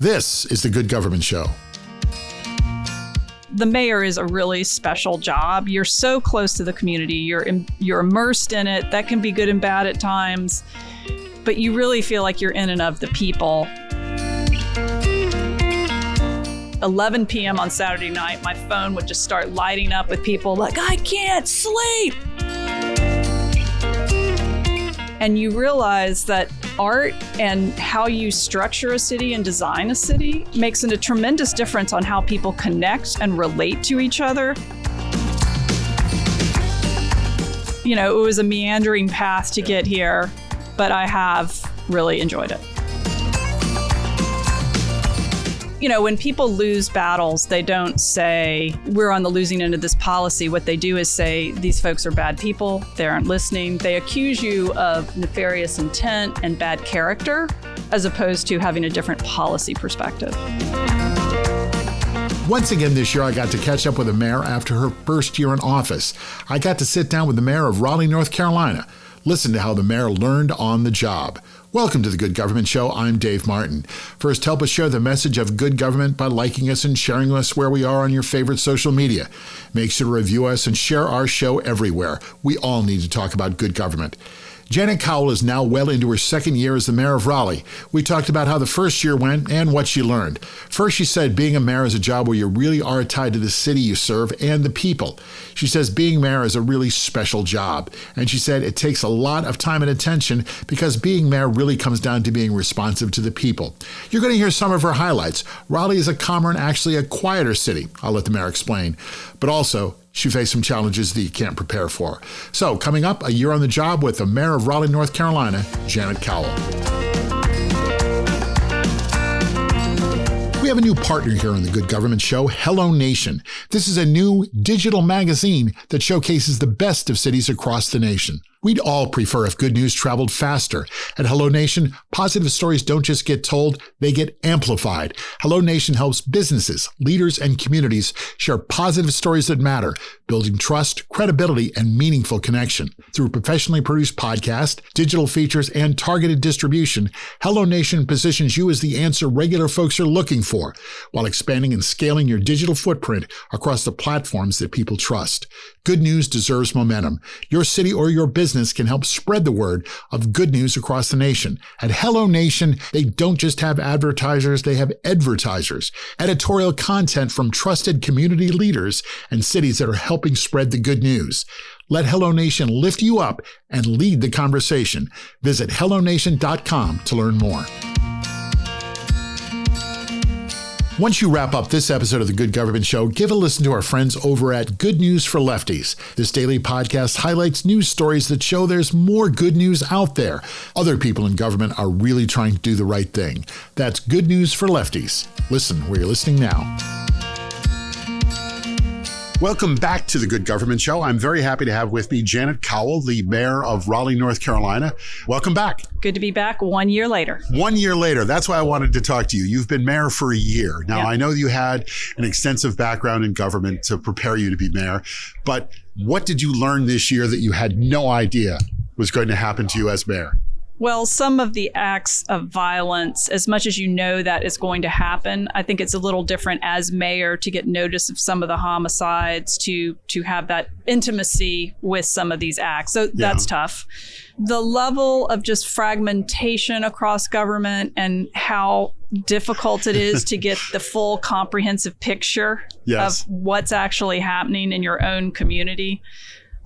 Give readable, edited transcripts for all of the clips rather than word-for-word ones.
This is the Good Government Show. The mayor is a really special job. You're so close to the community. You're immersed in it. That can be good and bad at times, but you really feel like you're in and of the people. 11 p.m. on Saturday night, my phone would just start lighting up with people like, I can't sleep. And you realize that art and how you structure a city and design a city makes a tremendous difference on how people connect and relate to each other. You know, it was a meandering path to get here, but I have really enjoyed it. You know, when people lose battles, they don't say, we're on the losing end of this policy. What they do is say, these folks are bad people. They aren't listening. They accuse you of nefarious intent and bad character, as opposed to having a different policy perspective. Once again this year, I got to catch up with the mayor after her first year in office. I got to sit down with the mayor of Raleigh, North Carolina. Listen to how the mayor learned on the job. Welcome to the Good Government Show. I'm Dave Martin. First, help us share the message of good government by liking us and sharing us where we are on your favorite social media. Make sure to review us and share our show everywhere. We all need to talk about good government. Janet Cowell is now well into her second year as the mayor of Raleigh. We talked about how the first year went and what she learned. First, she said being a mayor is a job where you really are tied to the city you serve and the people. She says being mayor is a really special job. And she said it takes a lot of time and attention because being mayor really comes down to being responsive to the people. You're going to hear some of her highlights. Raleigh is a calmer and actually a quieter city. I'll let the mayor explain. But also, she faced some challenges that you can't prepare for. So, coming up, a year on the job with the mayor of Raleigh, North Carolina, Janet Cowell. We have a new partner here on the Good Government Show, HelloNation. This is a new digital magazine that showcases the best of cities across the nation. We'd all prefer if good news traveled faster. At HelloNation, positive stories don't just get told, they get amplified. HelloNation helps businesses, leaders, and communities share positive stories that matter, building trust, credibility, and meaningful connection. Through professionally produced podcasts, digital features, and targeted distribution, HelloNation positions you as the answer regular folks are looking for, while expanding and scaling your digital footprint across the platforms that people trust. Good news deserves momentum. Your city or your business can help spread the word of good news across the nation. At HelloNation, they don't just have advertisers, they have advertisers. Editorial content from trusted community leaders and cities that are helping spread the good news. Let HelloNation lift you up and lead the conversation. Visit HelloNation.com to learn more. Once you wrap up this episode of the Good Government Show, give a listen to our friends over at Good News for Lefties. This daily podcast highlights news stories that show there's more good news out there. Other people in government are really trying to do the right thing. That's Good News for Lefties. Listen where you're listening now. Welcome back to the Good Government Show. I'm very happy to have with me Janet Cowell, the mayor of Raleigh, North Carolina. Welcome back. Good to be back 1 year later. 1 year later. That's why I wanted to talk to you. You've been mayor for a year. Now, I know you had an extensive background in government to prepare you to be mayor, but what did you learn this year that you had no idea was going to happen to you as mayor? Well, some of the acts of violence, as much as you know that is going to happen, I think it's a little different as mayor to get notice of some of the homicides, to have that intimacy with some of these acts. So that's tough. The level of just fragmentation across government and how difficult it is to get the full comprehensive picture of what's actually happening in your own community.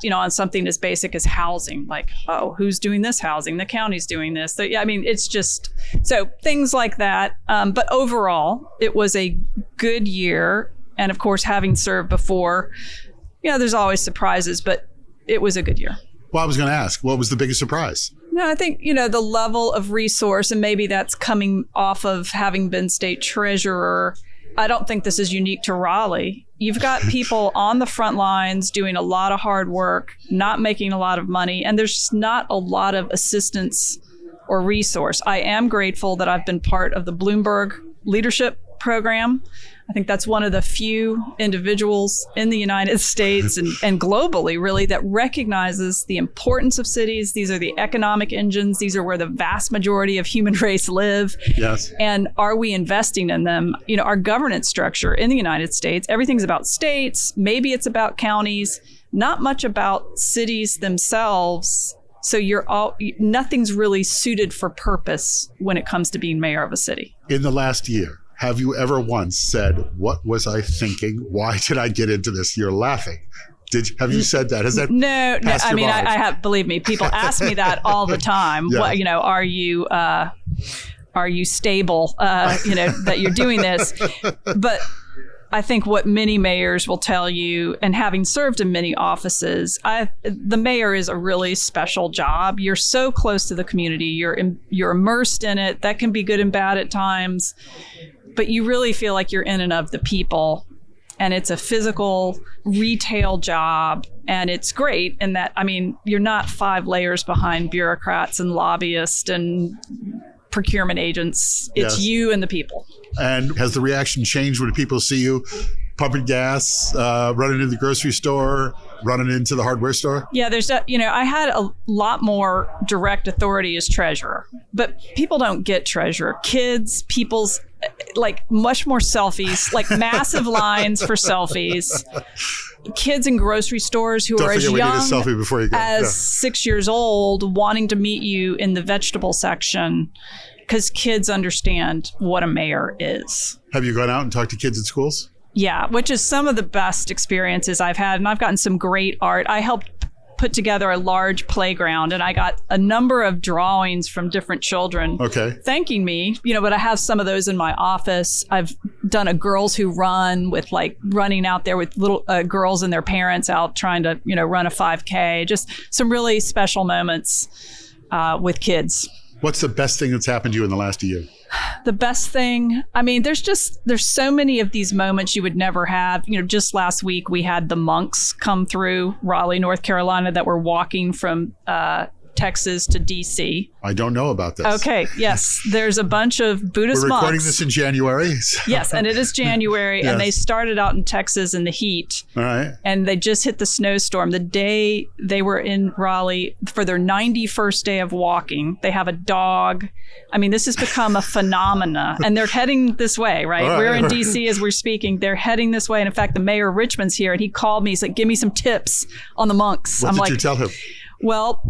You know, on something as basic as housing, like, oh, who's doing this housing? The county's doing this. I mean, it's just, so things like that. But overall, it was a good year. And of course, having served before, you know, there's always surprises, but it was a good year. Well, I was going to ask, what was the biggest surprise? No, I think, you know, the level of resource, and maybe that's coming off of having been state treasurer. I don't think this is unique to Raleigh. You've got people on the front lines doing a lot of hard work, not making a lot of money, and there's just not a lot of assistance or resource. I am grateful that I've been part of the Bloomberg leadership program. I think that's one of the few individuals in the United States and globally, really, that recognizes the importance of cities. These are the economic engines. These are where the vast majority of human race live. Yes. And are we investing in them? You know, our governance structure in the United States, everything's about states. Maybe it's about counties, not much about cities themselves. So nothing's really suited for purpose when it comes to being mayor of a city. In the last year, have you ever once said, what was I thinking? Why did I get into this? You're laughing. Have you said that? Has that No. I mean, I have, believe me, people ask me that all the time. Yeah. What, are you stable, that you're doing this? But I think what many mayors will tell you, and having served in many offices, the mayor is a really special job. You're so close to the community. You're immersed in it. That can be good and bad at times. But you really feel like you're in and of the people. And it's a physical retail job. And it's great in that, I mean, you're not 5 layers behind bureaucrats and lobbyists and procurement agents. It's you and the people. And has the reaction changed when people see you pumping gas, running into the grocery store, running into the hardware store? Yeah, I had a lot more direct authority as treasurer, but people don't get treasurer. Kids, much more selfies, like massive lines for selfies. Kids in grocery stores who are as young as 6 years old wanting to meet you in the vegetable section because kids understand what a mayor is. Have you gone out and talked to kids at schools? Yeah, which is some of the best experiences I've had. And I've gotten some great art. I helped put together a large playground and I got a number of drawings from different children thanking me, but I have some of those in my office. I've done a girls who run with running out there with little girls and their parents out trying to, run a 5K, just some really special moments with kids. What's the best thing that's happened to you in the last year? The best thing, I mean, there's so many of these moments you would never have. Just last week we had the monks come through Raleigh, North Carolina that were walking from Texas to DC. I don't know about this. Okay, yes. There's a bunch of Buddhist monks. We're recording this in January. Yes, and it is January, and they started out in Texas in the heat. All right. And they just hit the snowstorm. The day they were in Raleigh for their 91st day of walking, they have a dog. I mean, this has become a phenomena, and they're heading this way, right? We're in DC as we're speaking. They're heading this way. And in fact, the mayor of Richmond's here, and he called me. He's like, give me some tips on the monks. What did you tell him? Well,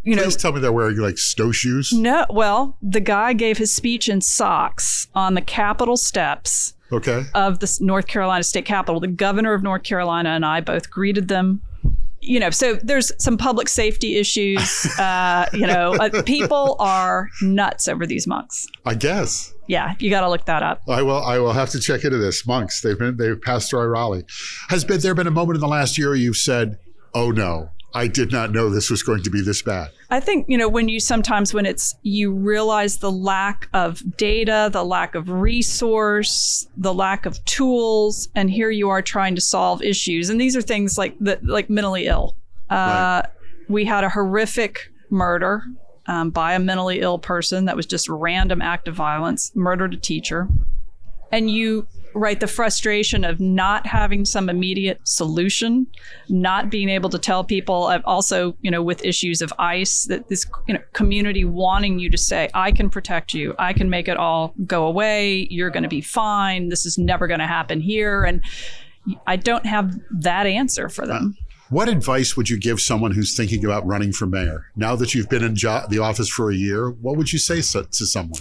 please tell me they're wearing snowshoes. No, well, the guy gave his speech in socks on the Capitol steps of the North Carolina State Capitol. The governor of North Carolina and I both greeted them. So there's some public safety issues. People are nuts over these monks. I guess. Yeah, you got to look that up. I will have to check into this. Monks, they've passed through Raleigh. Has there been a moment in the last year where you've said, "Oh no, I did not know this was going to be this bad"? I think, when you realize the lack of data, the lack of resource, the lack of tools, and here you are trying to solve issues. And these are things like mentally ill. We had a horrific murder by a mentally ill person that was just a random act of violence, murdered a teacher. And the frustration of not having some immediate solution, not being able to tell people. I've also, with issues of ICE, that this, community wanting you to say, I can protect you. I can make it all go away. You're going to be fine. This is never going to happen here. And I don't have that answer for them. What advice would you give someone who's thinking about running for mayor? Now that you've been in the office for a year, what would you say to someone?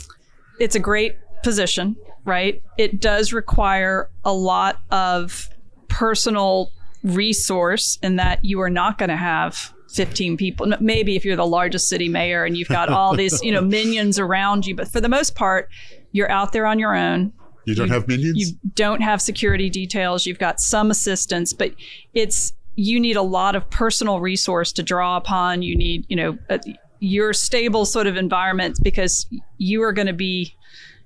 It's a great position, right? It does require a lot of personal resource in that you are not going to have 15 people. Maybe if you're the largest city mayor and you've got all these, minions around you, but for the most part, you're out there on your own. You don't have minions? You don't have security details. You've got some assistance, but you need a lot of personal resource to draw upon. You need, your stable sort of environment because you are going to be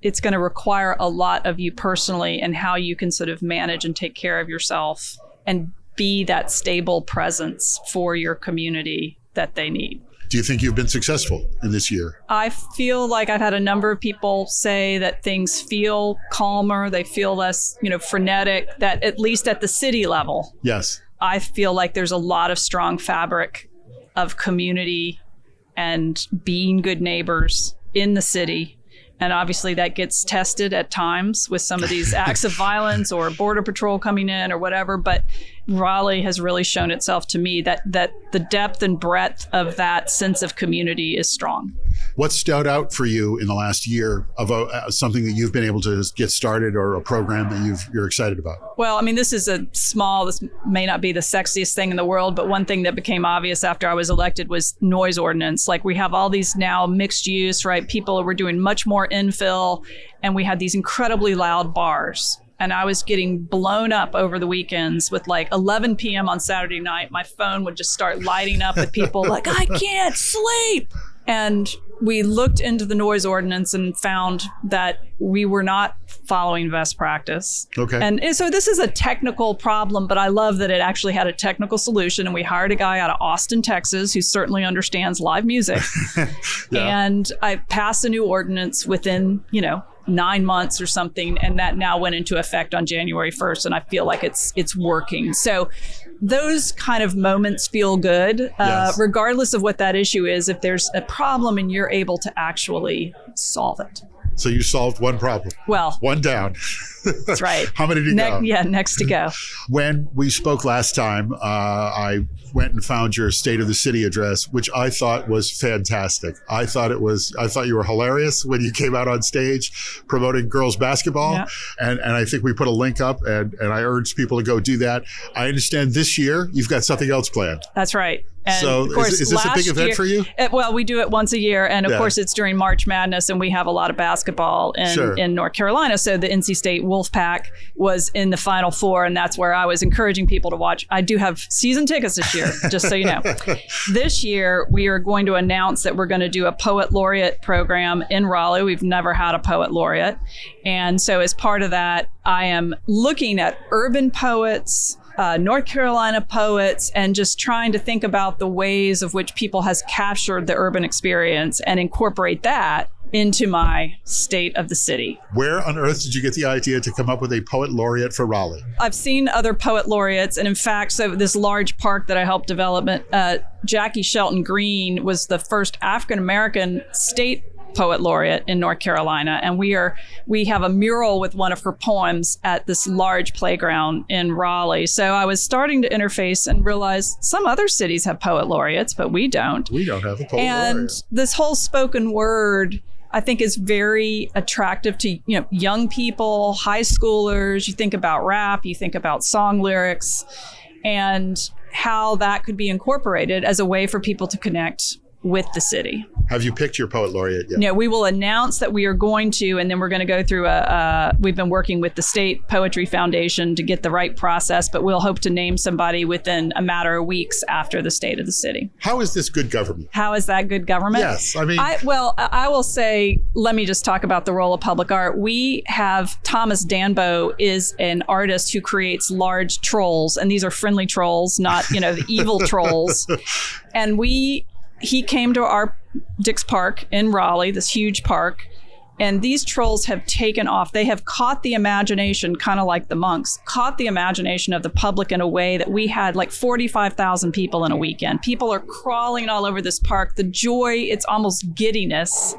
it's going to require a lot of you personally and how you can sort of manage and take care of yourself and be that stable presence for your community that they need. Do you think you've been successful in this year? I feel like I've had a number of people say that things feel calmer. They feel less, frenetic, that at least at the city level. Yes. I feel like there's a lot of strong fabric of community and being good neighbors in the city. And obviously that gets tested at times with some of these acts of violence or border patrol coming in or whatever. But Raleigh has really shown itself to me that the depth and breadth of that sense of community is strong. What stood out for you in the last year of something that you've been able to get started or a program that you're excited about? Well, this is this may not be the sexiest thing in the world, but one thing that became obvious after I was elected was noise ordinance. Like we have all these now mixed use, right? People were doing much more infill, and we had these incredibly loud bars. And I was getting blown up over the weekends with like 11 p.m. on Saturday night. My phone would just start lighting up with people like, I can't sleep. And we looked into the noise ordinance and found that we were not following best practice. Okay. And so this is a technical problem, but I love that it actually had a technical solution. And we hired a guy out of Austin, Texas, who certainly understands live music. Yeah. And I passed a new ordinance within, 9 months or something. And that now went into effect on January 1st. And I feel like it's working. So those kind of moments feel good, Yes. regardless of what that issue is. If there's a problem and you're able to actually solve it. So you solved one problem. Well, one down. That's right. How many did you go? Yeah, next to go. When we spoke last time, I went and found your State of the City address, which I thought was fantastic. I thought you were hilarious when you came out on stage promoting girls basketball. Yeah. And I think we put a link up and I urged people to go do that. I understand this year you've got something else planned. That's right. And so of course, is this a big event for you? Well, we do it once a year. And of Yeah. course, it's during March Madness and we have a lot of basketball in North Carolina. So the NC State Wolfpack was in the Final Four. And that's where I was encouraging people to watch. I do have season tickets this year, just so you know. This year, we are going to announce that we're going to do a poet laureate program in Raleigh. We've never had a poet laureate. And so as part of that, I am looking at urban poets, North Carolina poets, and just trying to think about the ways of which people has captured the urban experience and incorporate that into my State of the City. Where on earth did you get the idea to come up with a poet laureate for Raleigh? I've seen other poet laureates. And in fact, so this large park that I helped develop, Jackie Shelton Green was the first African-American state poet laureate in North Carolina. And we have a mural with one of her poems at this large playground in Raleigh. So I was starting to interface and realize some other cities have poet laureates, but we don't. We don't have a poet and laureate. This whole spoken word, I think, is very attractive to young people, high schoolers. You think about rap, you think about song lyrics, and how that could be incorporated as a way for people to connect with the city. Have you picked your poet laureate yet? No, we will announce that we are going to, and then we're going to go through we've been working with the State Poetry Foundation to get the right process, but we'll hope to name somebody within a matter of weeks after the State of the City. How is this good government? How is that good government? Yes, I mean... I will say, let me just talk about the role of public art. We have Thomas Danbo is an artist who creates large trolls, and these are friendly trolls, not, the evil trolls. And he came to our Dix Park in Raleigh, this huge park, and these trolls have taken off. They have caught the imagination, kind of like the monks, caught the imagination of the public in a way that we had like 45,000 people in a weekend. People are crawling all over this park. The joy, it's almost giddiness.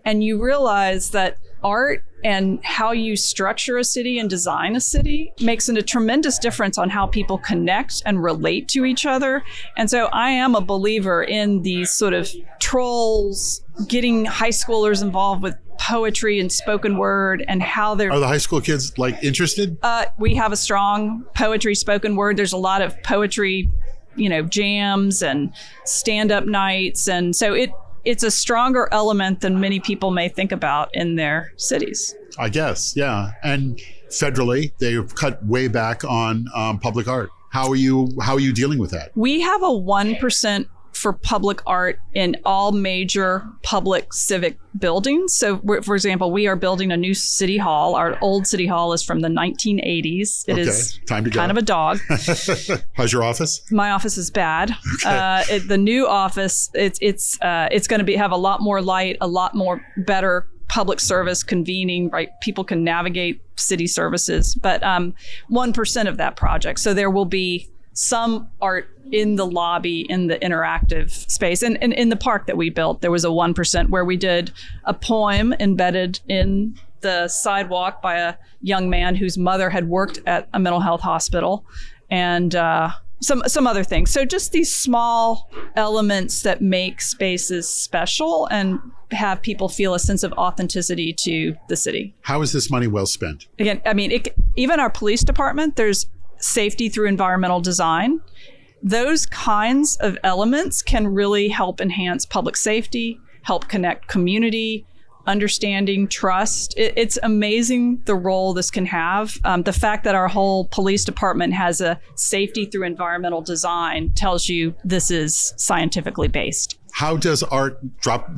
And you realize that art and how you structure a city and design a city makes a tremendous difference on how people connect and relate to each other. And so I am a believer in these sort of trolls, getting high schoolers involved with poetry and spoken word, and how they're... Are the high school kids interested? We have a strong poetry spoken word. There's a lot of poetry, jams and stand-up nights. And so it's a stronger element than many people may think about in their cities. I guess, yeah. And federally, they've cut way back on public art. How are you dealing with that? We have a 1% for public art in all major public civic buildings. So, for example, we are building a new city hall. Our old city hall is from the 1980s. It is time to go. Kind of a dog. How's your office? My office is bad. Okay. The new office, it's going to have a lot more light, a lot more better public service convening, right? People can navigate city services, but 1% of that project. So there will be some art in the lobby, in the interactive space. And in the park that we built, there was a 1% where we did a poem embedded in the sidewalk by a young man whose mother had worked at a mental health hospital, and some other things. So just these small elements that make spaces special and have people feel a sense of authenticity to the city. How is this money well spent? Again, I mean, even our police department, there's safety through environmental design. Those kinds of elements can really help enhance public safety, help connect community, understanding, trust. It's amazing the role this can have. The fact that our whole police department has a safety through environmental design tells you this is scientifically based. How does art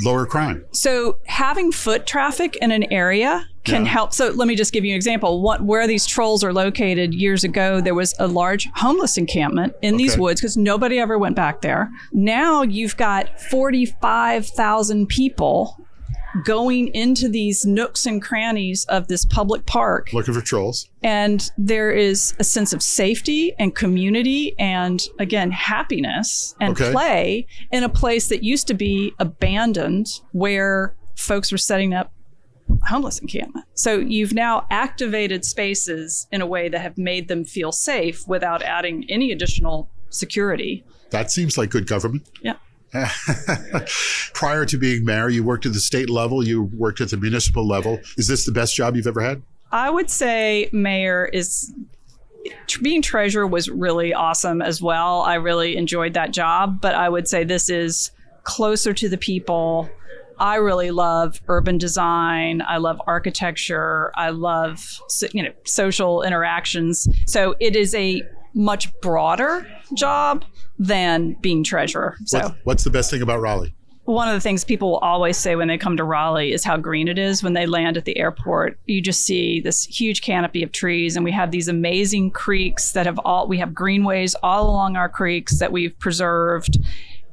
lower crime? So having foot traffic in an area can help. So let me just give you an example. Where these trolls are located, years ago, there was a large homeless encampment in these woods because nobody ever went back there. Now you've got 45,000 people going into these nooks and crannies of this public park. Looking for trolls. And there is a sense of safety and community and, again, happiness and play in a place that used to be abandoned where folks were setting up homeless encampment. So you've now activated spaces in a way that have made them feel safe without adding any additional security. That seems like good government. Yeah. Prior to being mayor, you worked at the state level, you worked at the municipal level. Is this the best job you've ever had? I would say mayor is, being treasurer was really awesome as well. I really enjoyed that job, but I would say this is closer to the people. I really love urban design. I love architecture. I love, social interactions. So it is a much broader job than being treasurer. So what's the best thing about Raleigh? One of the things people will always say when they come to Raleigh is how green it is. When they land at the airport, you just see this huge canopy of trees, and we have these amazing creeks that we have greenways all along our creeks that we've preserved.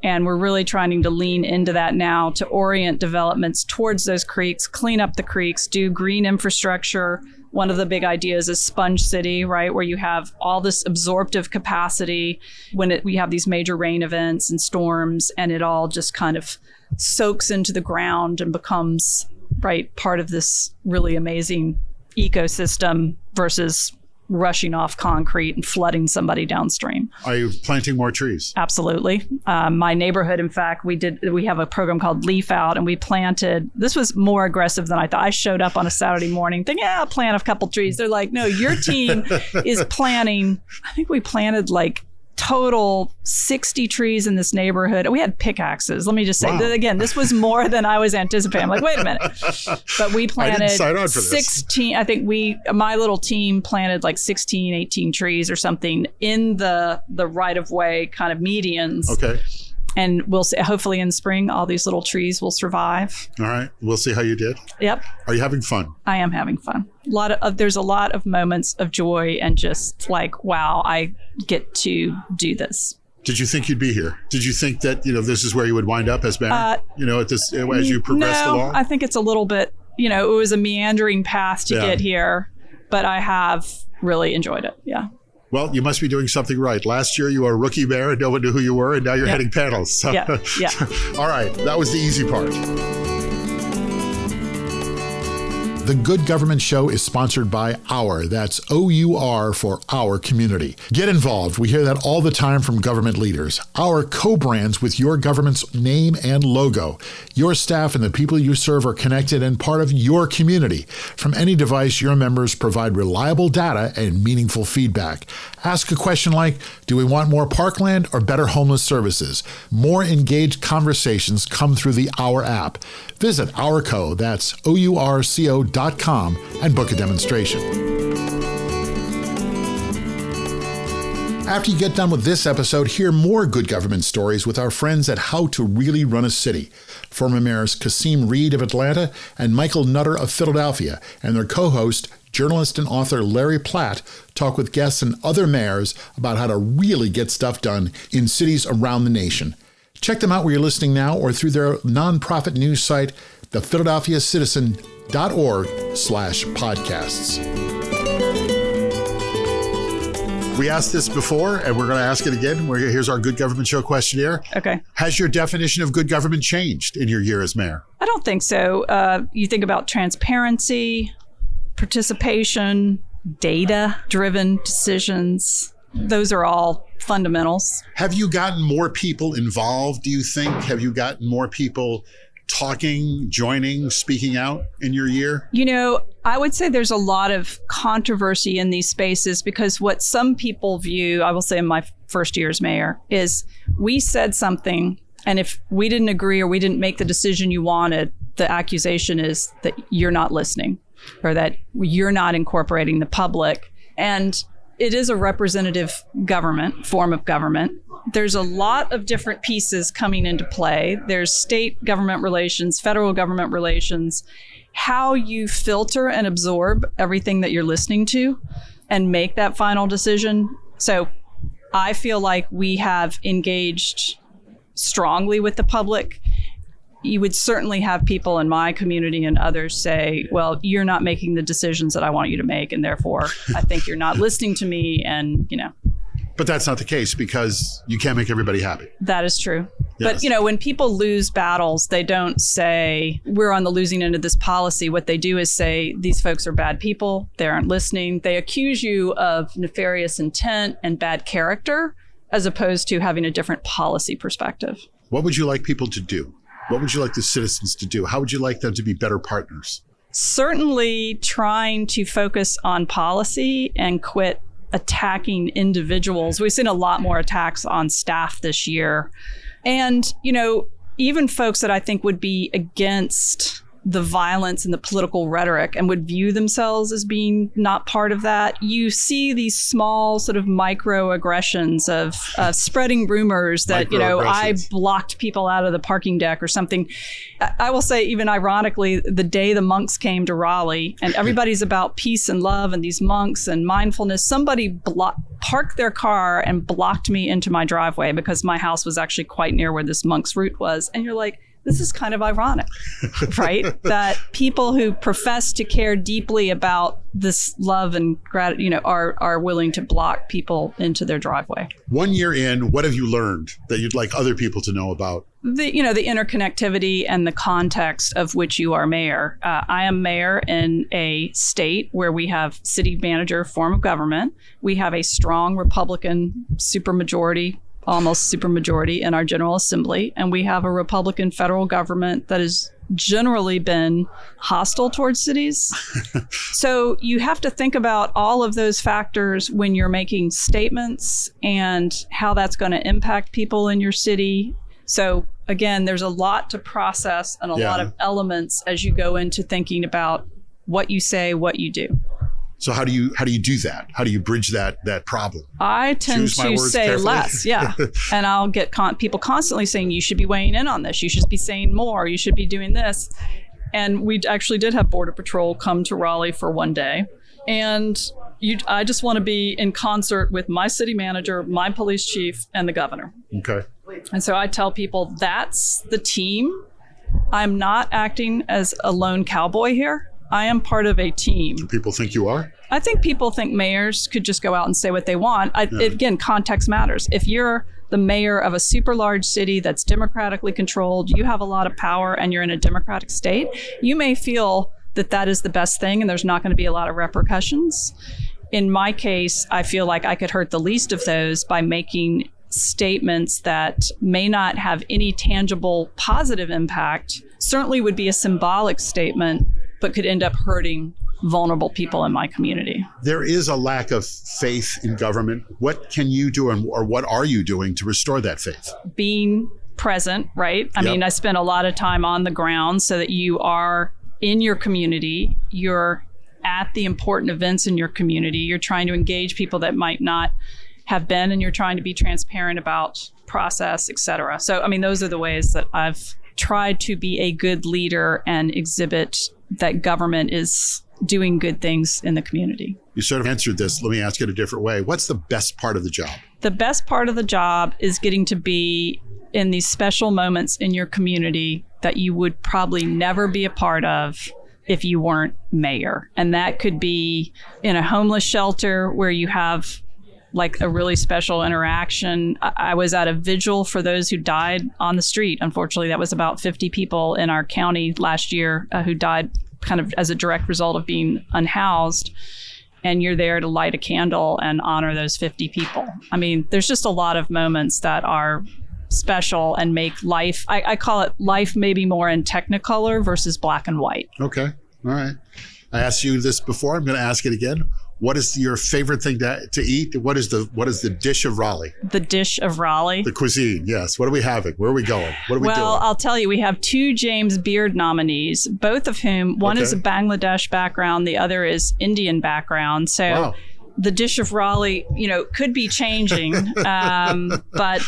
And we're really trying to lean into that now to orient developments towards those creeks, clean up the creeks, do green infrastructure. One of the big ideas is Sponge City, right, where you have all this absorptive capacity when we have these major rain events and storms, and it all just kind of soaks into the ground and becomes, right, part of this really amazing ecosystem versus rushing off concrete and flooding somebody downstream. Are you planting more trees? Absolutely. My neighborhood, in fact, we have a program called Leaf Out, and we planted, this was more aggressive than I thought. I showed up on a Saturday morning thinking, I'll plant a couple trees. They're like, no, your team is planting, I think we planted like total 60 trees in this neighborhood. We had pickaxes. Let me just say that again, this was more than I was anticipating. I'm like, wait a minute. But we planted 16, I think my little team planted like 16, 18 trees or something in the right of way kind of medians. Okay. And we'll see, hopefully in spring, all these little trees will survive. All right. We'll see how you did. Yep. Are you having fun? I am having fun. There's a lot of moments of joy and just like, wow, I get to do this. Did you think you'd be here? Did you think that, this is where you would wind up as mayor? As you progressed along? I think it's a little bit, it was a meandering path to get here, but I have really enjoyed it. Yeah. Well, you must be doing something right. Last year, you were a rookie mayor and no one knew who you were, and now you're heading panels. So. Yeah. All right. That was the easy part. The Good Government Show is sponsored by Our. That's OUR for Our Community. Get involved. We hear that all the time from government leaders. Our co-brands with your government's name and logo. Your staff and the people you serve are connected and part of your community. From any device, your members provide reliable data and meaningful feedback. Ask a question like, do we want more parkland or better homeless services? More engaged conversations come through the Our app. Visit Ourco, that's OURCO.com, and book a demonstration. After you get done with this episode, hear more good government stories with our friends at How to Really Run a City. Former mayors Kasim Reed of Atlanta and Michael Nutter of Philadelphia, and their co-host, journalist and author Larry Platt, talk with guests and other mayors about how to really get stuff done in cities around the nation. Check them out where you're listening now or through their nonprofit news site, thephiladelphiacitizen.org/podcasts. We asked this before, and we're going to ask it again. Here's our Good Government Show questionnaire. Okay. Has your definition of good government changed in your year as mayor? I don't think so. You think about transparency, participation, data-driven decisions. Those are all fundamentals. Have you gotten more people involved, do you think? Have you gotten more people talking, joining, speaking out in your year? You know, I would say there's a lot of controversy in these spaces because what some people view, I will say in my first year as mayor, is we said something, and if we didn't agree or we didn't make the decision you wanted, the accusation is that you're not listening or that you're not incorporating the public. And it is a representative government, form of government. There's a lot of different pieces coming into play. There's state government relations, federal government relations, how you filter and absorb everything that you're listening to and make that final decision. So I feel like we have engaged strongly with the public. You would certainly have people in my community and others say, well, you're not making the decisions that I want you to make, and therefore I think you're not listening to me, and, you know. But that's not the case because you can't make everybody happy. That is true. Yes. But, you know, when people lose battles, they don't say, we're on the losing end of this policy. What they do is say, these folks are bad people. They aren't listening. They accuse you of nefarious intent and bad character, as opposed to having a different policy perspective. What would you like people to do? What would you like the citizens to do? How would you like them to be better partners? Certainly trying to focus on policy and quit attacking individuals. We've seen a lot more attacks on staff this year. And, you know, even folks that I think would be against the violence and the political rhetoric and would view themselves as being not part of that. You see these small sort of microaggressions of spreading rumors that, you know, I blocked people out of the parking deck or something. I will say, even ironically, the day the monks came to Raleigh and everybody's about peace and love and these monks and mindfulness, somebody parked their car and blocked me into my driveway because my house was actually quite near where this monk's route was. And you're like, this is kind of ironic, right? That people who profess to care deeply about this love and gratitude, you know, are willing to block people into their driveway. 1 year in, what have you learned that you'd like other people to know about? The interconnectivity and the context of which you are mayor. I am mayor in a state where we have city manager form of government. We have a strong Republican supermajority, almost supermajority in our General Assembly, and we have a Republican federal government that has generally been hostile towards cities. So you have to think about all of those factors when you're making statements and how that's going to impact people in your city. So again, there's a lot to process and a lot of elements as you go into thinking about what you say, what you do. So how do you do that? How do you bridge that problem? I tend to say carefully. Less, yeah. And I'll get people constantly saying, you should be weighing in on this. You should be saying more. You should be doing this. And we actually did have Border Patrol come to Raleigh for one day. And I just want to be in concert with my city manager, my police chief, and the governor. Okay. And so I tell people that's the team. I'm not acting as a lone cowboy here. I am part of a team. Do people think you are? I think people think mayors could just go out and say what they want. Again, context matters. If you're the mayor of a super large city that's democratically controlled, you have a lot of power and you're in a democratic state, you may feel that that is the best thing and there's not going to be a lot of repercussions. In my case, I feel like I could hurt the least of those by making statements that may not have any tangible positive impact, certainly would be a symbolic statement, but could end up hurting vulnerable people in my community. There is a lack of faith in government. What can you do or what are you doing to restore that faith? Being present, right? I mean, I spend a lot of time on the ground so that you are in your community, you're at the important events in your community, you're trying to engage people that might not have been, and you're trying to be transparent about process, et cetera. So, I mean, those are the ways that I've tried to be a good leader and exhibit that government is doing good things in the community. You sort of answered this. Let me ask it a different way. What's the best part of the job? The best part of the job is getting to be in these special moments in your community that you would probably never be a part of if you weren't mayor. And that could be in a homeless shelter where you have like a really special interaction. I was at a vigil for those who died on the street. Unfortunately, that was about 50 people in our county last year who died kind of as a direct result of being unhoused. And you're there to light a candle and honor those 50 people. I mean, there's just a lot of moments that are special and make life, I call it life maybe more in technicolor versus black and white. Okay. All right. I asked you this before. I'm going to ask it again. What is your favorite thing to eat? What is the dish of Raleigh? The dish of Raleigh? The cuisine, yes. What are we having? Where are we going? What are we doing? Well, I'll tell you, we have 2 James Beard nominees, both of whom, one is a Bangladesh background, the other is Indian background. So wow. The dish of Raleigh, could be changing, but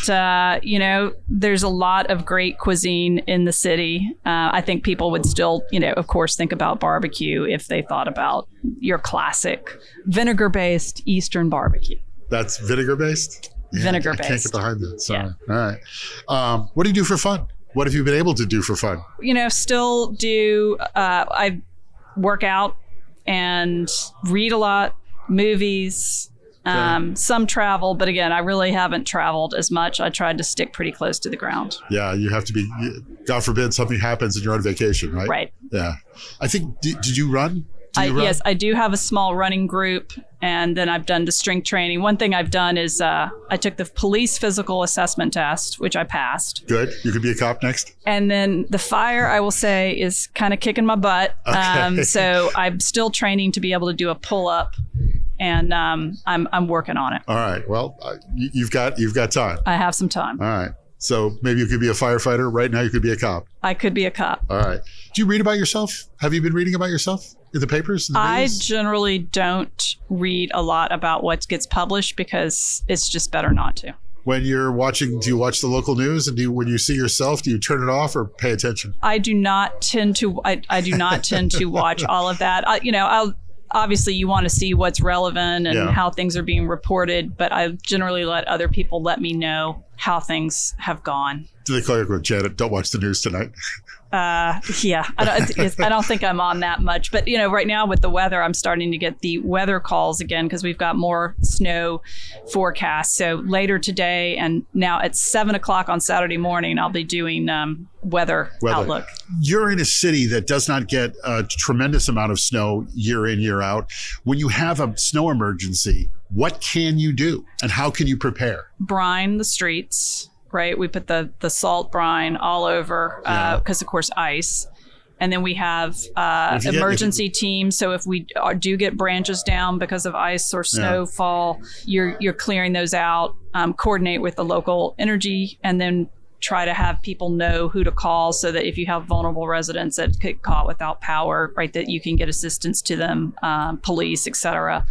there's a lot of great cuisine in the city. I think people would still, of course, think about barbecue if they thought about your classic vinegar-based Eastern barbecue. That's vinegar-based? Yeah, vinegar-based. I can't get behind that. Sorry. Yeah. All right. What do you do for fun? What have you been able to do for fun? Still do. I work out and read a lot. Movies, some travel, but again, I really haven't traveled as much. I tried to stick pretty close to the ground. Yeah, you have to be, God forbid something happens and you're on vacation, right? Right. Yeah. I think, did you run? Yes, I do have a small running group, and then I've done the strength training. One thing I've done is I took the police physical assessment test, which I passed. Good. You could be a cop next. And then the fire, I will say, is kind of kicking my butt. Okay. So I'm still training to be able to do a pull-up. And I'm working on it. All right. Well, you've got time. I have some time. All right. So maybe you could be a firefighter. Right now, you could be a cop. I could be a cop. All right. Do you read about yourself? Have you been reading about yourself in the papers? I generally don't read a lot about what gets published because it's just better not to. When you're watching, do you watch the local news? And when you see yourself, do you turn it off or pay attention? I do not tend to. I do not tend to watch all of that. Obviously, you want to see what's relevant and how things are being reported, but I generally let other people let me know how things have gone. Do they call you, Janet, don't watch the news tonight? Yeah, I don't think I'm on that much. But, right now with the weather, I'm starting to get the weather calls again because we've got more snow forecasts. So later today and now at 7 o'clock on Saturday morning, I'll be doing weather outlook. You're in a city that does not get a tremendous amount of snow year in, year out. When you have a snow emergency, what can you do and how can you prepare? Brine the streets. Right, we put the salt brine all over because, of course, ice. And then we have emergency teams. So if we do get branches down because of ice or snowfall, you're clearing those out, coordinate with the local energy, and then try to have people know who to call so that if you have vulnerable residents that get caught without power, right, that you can get assistance to them, police, et cetera.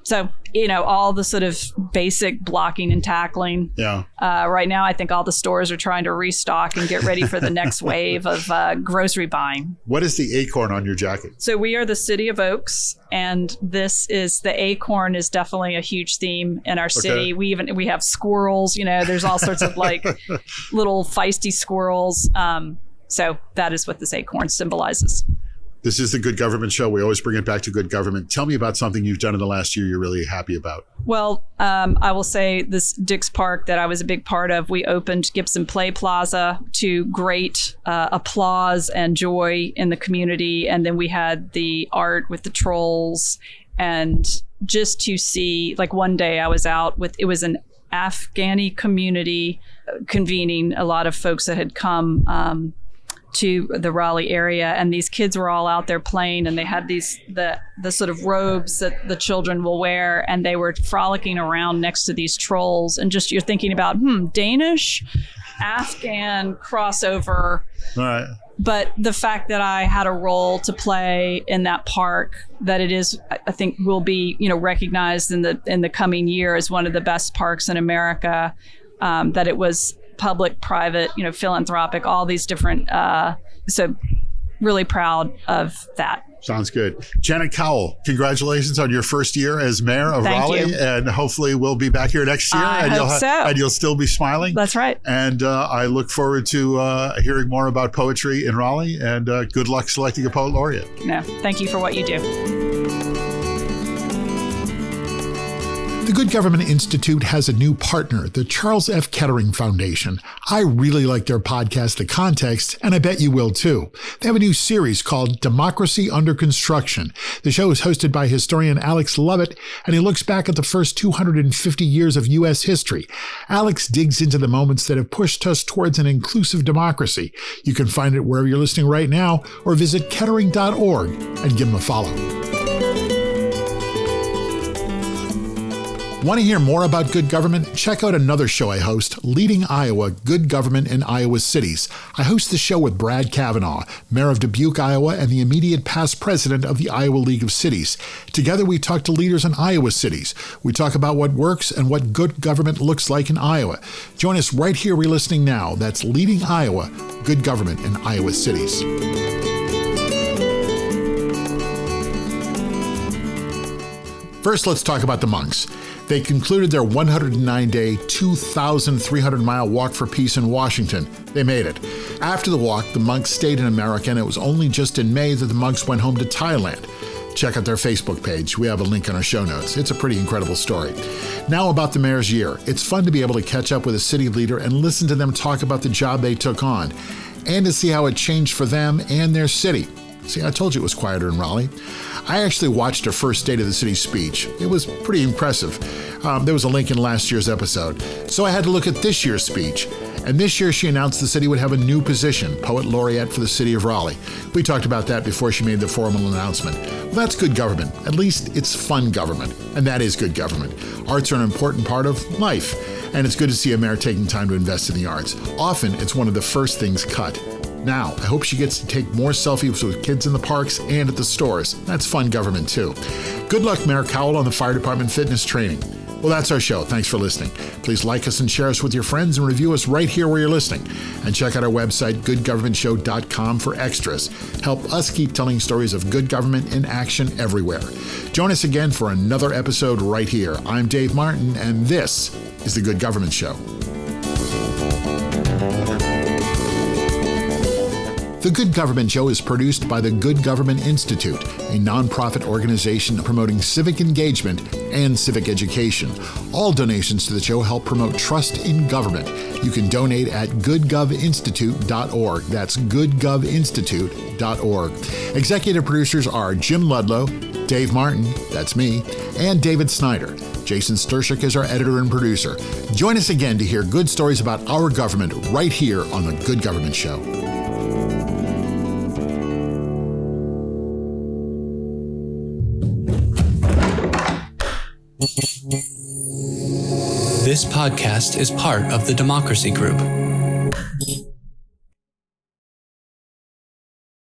So, all the sort of basic blocking and tackling. Yeah. Right now, I think all the stores are trying to restock and get ready for the next wave of grocery buying. What is the acorn on your jacket? So we are the City of Oaks, and the acorn is definitely a huge theme in our city. Okay. We have squirrels. There's all sorts of little feisty squirrels. So that is what this acorn symbolizes. This is the Good Government Show. We always bring it back to good government. Tell me about something you've done in the last year you're really happy about. Well, I will say this Dix Park that I was a big part of, we opened Gibson Play Plaza to great applause and joy in the community. And then we had the art with the trolls. And just to see, one day I was out it was an Afghani community convening a lot of folks that had come to the Raleigh area, and these kids were all out there playing, and they had the sort of robes that the children will wear, and they were frolicking around next to these trolls, and just you're thinking about Danish, Afghan crossover. All right. But the fact that I had a role to play in that park, that it is, I think, will be, recognized in the coming year as one of the best parks in America. That it was public, private, philanthropic, all these different. So really proud of that. Sounds good. Janet Cowell, congratulations on your first year as mayor of Raleigh. And hopefully we'll be back here next year. And you'll still be smiling. That's right. And I look forward to hearing more about poetry in Raleigh. And good luck selecting a poet laureate. No, thank you for what you do. The Good Government Institute has a new partner, the Charles F. Kettering Foundation. I really like their podcast, The Context, and I bet you will too. They have a new series called Democracy Under Construction. The show is hosted by historian Alex Lovett, and he looks back at the first 250 years of U.S. history. Alex digs into the moments that have pushed us towards an inclusive democracy. You can find it wherever you're listening right now, or visit kettering.org and give him a follow. Want to hear more about good government? Check out another show I host, Leading Iowa, Good Government in Iowa Cities. I host the show with Brad Kavanaugh, mayor of Dubuque, Iowa, and the immediate past president of the Iowa League of Cities. Together, we talk to leaders in Iowa cities. We talk about what works and what good government looks like in Iowa. Join us right here where you're listening now. That's Leading Iowa, Good Government in Iowa Cities. First, let's talk about the monks. They concluded their 109-day, 2,300-mile walk for peace in Washington. They made it. After the walk, the monks stayed in America, and it was only just in May that the monks went home to Thailand. Check out their Facebook page. We have a link in our show notes. It's a pretty incredible story. Now about the mayor's year. It's fun to be able to catch up with a city leader and listen to them talk about the job they took on, and to see how it changed for them and their city. See, I told you it was quieter in Raleigh. I actually watched her first State of the City speech. It was pretty impressive. There was a link in last year's episode. So I had to look at this year's speech. And this year she announced the city would have a new position, Poet Laureate for the city of Raleigh. We talked about that before she made the formal announcement. Well, that's good government. At least it's fun government. And that is good government. Arts are an important part of life. And it's good to see a mayor taking time to invest in the arts. Often it's one of the first things cut. Now, I hope she gets to take more selfies with kids in the parks and at the stores. That's fun government, too. Good luck, Mayor Cowell, on the fire department fitness training. Well, that's our show. Thanks for listening. Please like us and share us with your friends and review us right here where you're listening. And check out our website, goodgovernmentshow.com, for extras. Help us keep telling stories of good government in action everywhere. Join us again for another episode right here. I'm Dave Martin, and this is The Good Government Show. The Good Government Show is produced by the Good Government Institute, a nonprofit organization promoting civic engagement and civic education. All donations to the show help promote trust in government. You can donate at goodgovinstitute.org. That's goodgovinstitute.org. Executive producers are Jim Ludlow, Dave Martin, that's me, and David Snyder. Jason Stershik is our editor and producer. Join us again to hear good stories about our government right here on The Good Government Show. This podcast is part of the Democracy Group.